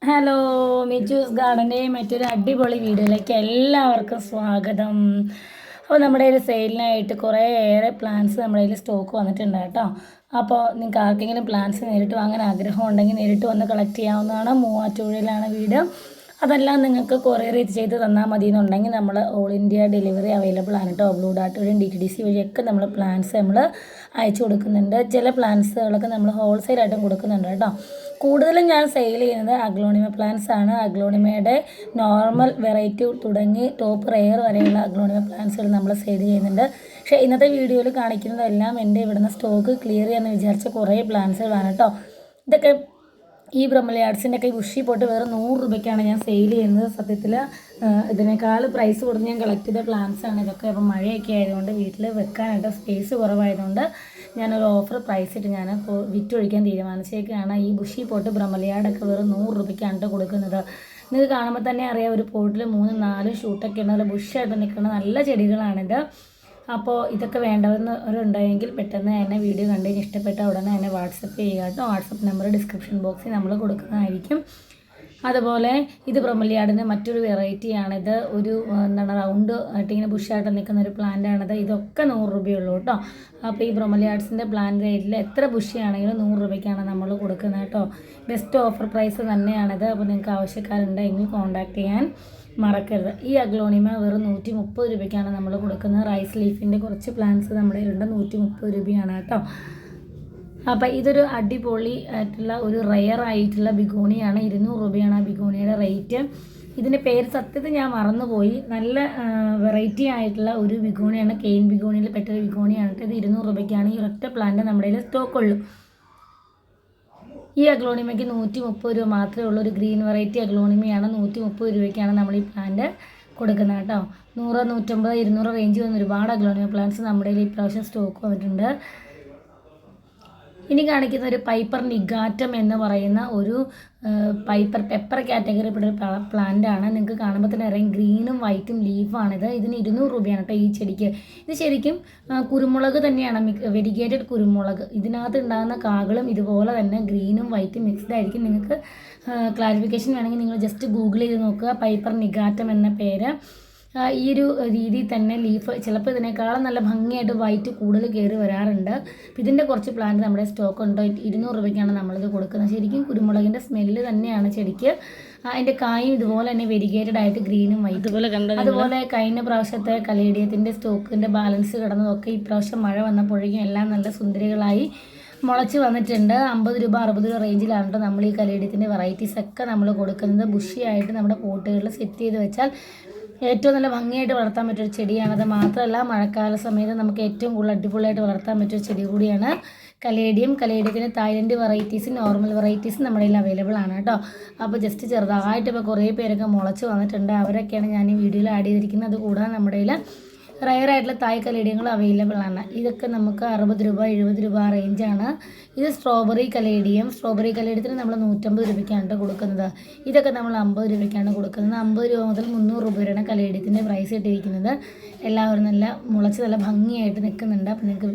Hello, Mijus ഗാർഡൻ്റെ മറ്റൊരു അടിപൊളി വീഡിയോയിലേക്ക് എല്ലാവർക്കും സ്വാഗതം. അപ്പോൾ നമ്മുടെ കയ്യിൽ സെയിലിനായിട്ട് കുറേയേറെ പ്ലാന്റ്സ് നമ്മുടെ കയ്യിൽ സ്റ്റോക്ക് വന്നിട്ടുണ്ട് കേട്ടോ. അപ്പോൾ നിങ്ങൾക്ക് ആർക്കെങ്കിലും പ്ലാന്റ്സ് നേരിട്ട് വാങ്ങാൻ ആഗ്രഹം ഉണ്ടെങ്കിൽ നേരിട്ട് വന്ന് കളക്ട് ചെയ്യാവുന്നതാണ്. മൂവാറ്റുപുഴയിലാണ് വീട്. അതെല്ലാം നിങ്ങൾക്ക് കൊറിയർ ചെയ്ത് തന്നാൽ മതി എന്നുണ്ടെങ്കിൽ നമ്മൾ ഓൾ ഇന്ത്യ ഡെലിവറി അവൈലബിൾ ആണ് കേട്ടോ. ബ്ലൂ ഡാർട്ട് വഴിയും DTDC വഴിയൊക്കെ നമ്മൾ പ്ലാന്റ്സ് അയച്ചു കൊടുക്കുന്നുണ്ട്. ചില പ്ലാന്റ്സുകളൊക്കെ നമ്മൾ ഹോൾസെയിലായിട്ടും കൊടുക്കുന്നുണ്ട് കേട്ടോ. കൂടുതലും ഞാൻ സെയിൽ ചെയ്യുന്നത് അഗ്ലോണിമ പ്ലാന്റ്സ് ആണ്. അഗ്ലോണിമയുടെ നോർമൽ വെറൈറ്റി തുടങ്ങി ടോപ്പ് റെയർ വരെയുള്ള അഗ്ലോണിമ പ്ലാന്റ്സുകൾ നമ്മൾ സെയിൽ ചെയ്യുന്നുണ്ട്. പക്ഷേ ഇന്നത്തെ വീഡിയോയിൽ കാണിക്കുന്നതെല്ലാം എൻ്റെ ഇവിടുന്ന് സ്റ്റോക്ക് ക്ലിയർ ചെയ്യാമെന്ന് വിചാരിച്ച കുറേ പ്ലാന്റ്സുകളാണ് കേട്ടോ. ഇതൊക്കെ ഈ ബ്രഹ്മലയാർഡ്സിൻ്റെ ഒക്കെ ബുഷി പോട്ട് വേറെ 100 രൂപയ്ക്കാണ് ഞാൻ സെയിൽ ചെയ്യുന്നത്. സത്യത്തിൽ ഇതിനേക്കാൾ പ്രൈസ് കൊടുത്ത് ഞാൻ കളക്ട് ചെയ്ത പ്ലാന്റ്സ് ആണ് ഇതൊക്കെ. അപ്പം മഴയൊക്കെ ആയതുകൊണ്ട് വീട്ടിൽ വെക്കാനായിട്ട് സ്പേസ് കുറവായതുകൊണ്ട് ഞാനൊരു ഓഫർ പ്രൈസ് ഇട്ട് ഞാൻ വിറ്റൊഴിക്കാൻ തീരുമാനിച്ചേക്കാണ്. ഈ ബുഷി പോട്ട് ബ്രഹ്മലയാർഡൊക്കെ വെറും 100 രൂപയ്ക്കാണ് കൊടുക്കുന്നത്. നിങ്ങൾക്ക് കാണുമ്പോൾ തന്നെ അറിയാം, ഒരു പോട്ടിൽ 3-4 ഷൂട്ടൊക്കെ ഉണ്ട്. നല്ല ബുഷായിട്ട് നിൽക്കുന്ന നല്ല ചെടികളാണിത്. അപ്പോൾ ഇതൊക്കെ വേണ്ടവരുണ്ടെങ്കിൽ പെട്ടെന്ന് എന്നെ വീഡിയോ കണ്ടു ഇഷ്ടപ്പെട്ട ഉടനെ എന്നെ വാട്സപ്പ് ചെയ്യുക കേട്ടോ. വാട്സപ്പ് നമ്പർ ഡിസ്ക്രിപ്ഷൻ ബോക്സിൽ നമ്മൾ കൊടുക്കുന്നതായിരിക്കും. അതുപോലെ ഇത് ബ്രഹ്മലയാർഡിൻ്റെ മറ്റൊരു വെറൈറ്റിയാണിത്. ഒരു റൗണ്ട് ആയിട്ട് ഇങ്ങനെ ബുഷായിട്ട് നിൽക്കുന്ന ഒരു പ്ലാന്റാണിത്. ഇതൊക്കെ 100 രൂപയുള്ളൂ കേട്ടോ. അപ്പോൾ ഈ ബ്രഹ്മലയാർഡ്സിൻ്റെ പ്ലാന്റ് റേറ്റിൽ എത്ര ബുഷിയാണെങ്കിലും 100 രൂപയ്ക്കാണ് നമ്മൾ കൊടുക്കുന്നത് കേട്ടോ. ബെസ്റ്റ് ഓഫർ പ്രൈസ് തന്നെയാണിത്. അപ്പോൾ നിങ്ങൾക്ക് ആവശ്യക്കാരുണ്ടെങ്കിൽ കോൺടാക്ട് ചെയ്യാൻ മറക്കരുത്. ഈ അഗ്ലോണിമ വെറും 130 രൂപയ്ക്കാണ് നമ്മൾ കൊടുക്കുന്നത്. റൈസ് ലീഫിൻ്റെ കുറച്ച് പ്ലാന്റ്സ് നമ്മുടെ കയ്യിലുണ്ട്. 130 രൂപയാണ് കേട്ടോ. അപ്പോൾ ഇതൊരു അടിപൊളി ആയിട്ടുള്ള ഒരു റെയർ ആയിട്ടുള്ള ബിഗോണിയാണ്. 200 രൂപയാണ് ആ ബിഗോണിയുടെ റേറ്റ്. ഇതിൻ്റെ പേര് സത്യത്തിൽ ഞാൻ മറന്നുപോയി. നല്ല വെറൈറ്റി ആയിട്ടുള്ള ഒരു ബിഗോണിയാണ്. കെയിൻ ബിഗോണിയിൽ പെട്ടൊരു ബിഗോണിയാണ്. ഇത് 200 രൂപയ്ക്കാണ് ഈ ഒറ്റ പ്ലാന്റ് നമ്മുടെ കയ്യിൽ സ്റ്റോക്കുള്ളൂ. ഈ അഗ്ലോണിമയ്ക്ക് 130 രൂപ മാത്രമേ ഉള്ളൂ. ഒരു ഗ്രീൻ വെറൈറ്റി അഗ്ലോണിമയാണ്. 130 രൂപയ്ക്കാണ് നമ്മൾ ഈ പ്ലാന്റ് കൊടുക്കുന്നത് കേട്ടോ. 100, 150, 200 റേഞ്ച് വന്ന ഒരുപാട് അഗ്ലോണിമ പ്ലാന്റ്സ് നമ്മുടെ കയ്യിൽ ഇപ്രാവശ്യം സ്റ്റോക്ക് വന്നിട്ടുണ്ട്. ഇനി കാണിക്കുന്ന ഒരു പൈപ്പർ നിഗാറ്റം എന്ന് പറയുന്ന ഒരു പെപ്പർ കാറ്റഗറിയിൽപ്പെട്ട ഒരു പ്ലാന്റ് ആണ്. നിങ്ങൾക്ക് കാണുമ്പോൾ തന്നെ അറിയാം, ഗ്രീനും വൈറ്റും ലീഫാണിത്. ഇതിന് 200 രൂപയാണ് കേട്ടോ ഈ ചെടിക്ക്. ഇത് ശരിക്കും കുരുമുളക് തന്നെയാണ്, വെരിഗേറ്റഡ് കുരുമുളക്. ഇതിനകത്ത് ഉണ്ടാകുന്ന കാകളും ഇതുപോലെ തന്നെ ഗ്രീനും വൈറ്റും മിക്സ്ഡ് ആയിരിക്കും. നിങ്ങൾക്ക് ക്ലാരിഫിക്കേഷൻ വേണമെങ്കിൽ നിങ്ങൾ ജസ്റ്റ് ഗൂഗിൾ ചെയ്ത് നോക്കുക. പൈപ്പർ നിഗാറ്റം എന്ന പേര്. ഈ ഒരു രീതിയിൽ തന്നെ ലീഫ് ചിലപ്പോൾ ഇതിനേക്കാളും നല്ല ഭംഗിയായിട്ട് വൈറ്റ് കൂടുതൽ കയറി വരാറുണ്ട്. ഇതിൻ്റെ കുറച്ച് പ്ലാന്റ് നമ്മുടെ സ്റ്റോക്ക് ഉണ്ട്. 200 രൂപയ്ക്കാണ് നമ്മളിത് കൊടുക്കുന്നത്. ശരിക്കും കുരുമുളകിൻ്റെ സ്മെല്ല് തന്നെയാണ് ചെടിക്ക്. അതിൻ്റെ കായും ഇതുപോലെ തന്നെ വെരിഗേറ്റഡ് ആയിട്ട് ഗ്രീനും വൈറ്റ് ഇതുപോലെ കണ്ടത്. അതുപോലെ കഴിഞ്ഞ പ്രാവശ്യത്തെ കലേഡിയത്തിൻ്റെ സ്റ്റോക്കിൻ്റെ ബാലൻസ് കിടന്നതൊക്കെ ഇപ്രാവശ്യം മഴ വന്നപ്പോഴേക്കും എല്ലാം നല്ല സുന്ദരികളായി മുളച്ച് വന്നിട്ടുണ്ട്. 50 രൂപ 60 രൂപ റേഞ്ചിലാണ് കേട്ടോ നമ്മൾ ഈ കലേഡിയത്തിൻ്റെ വെറൈറ്റീസ് ഒക്കെ നമ്മൾ കൊടുക്കുന്നത്. ബുഷിയായിട്ട് നമ്മുടെ പോട്ടുകളിൽ സെറ്റ് ചെയ്ത് വെച്ചാൽ ഏറ്റവും നല്ല ഭംഗിയായിട്ട് വളർത്താൻ പറ്റിയൊരു ചെടിയാണത്. മാത്രമല്ല മഴക്കാല സമയത്ത് നമുക്ക് ഏറ്റവും കൂടുതൽ അടിപൊളിയായിട്ട് വളർത്താൻ പറ്റിയൊരു ചെടി കൂടിയാണ് കലേഡിയം. കലേഡിയത്തിന് തായ്ലൻഡ് വെറൈറ്റീസും നോർമൽ വെറൈറ്റീസും നമ്മുടെ കയ്യിൽ അവൈലബിൾ ആണ് കേട്ടോ. അപ്പോൾ ജസ്റ്റ് ചെറുതായിട്ട് ഇപ്പോൾ കുറേ പേരൊക്കെ മുളച്ച് വന്നിട്ടുണ്ട്. അവരൊക്കെയാണ് ഞാൻ ഈ വീഡിയോയിൽ ആഡ് ചെയ്തിരിക്കുന്നത്. അതുകൂടാതെ നമ്മുടെ കയ്യിൽ റയർ ആയിട്ടുള്ള തായ് കലേഡിയങ്ങൾ അവൈലബിൾ ആണ്. ഇതൊക്കെ നമുക്ക് 60 രൂപ 70 രൂപ റേഞ്ചാണ്. ഇത് സ്ട്രോബെറി കലേഡിയത്തിന് നമ്മൾ 150 രൂപയ്ക്കാണ് കൊടുക്കുന്നത്. ഇതൊക്കെ നമ്മൾ 50 രൂപയ്ക്കാണ് കൊടുക്കുന്നത്. 50 രൂപ മുതൽ 300 രൂപ വരെയാണ് കലേഡിയത്തിൻ്റെ പ്രൈസ് ഇട്ടിരിക്കുന്നത്. എല്ലാവരും നല്ല മുളച്ച് നല്ല ഭംഗിയായിട്ട് നിൽക്കുന്നുണ്ട്. അപ്പോൾ നിങ്ങൾക്ക്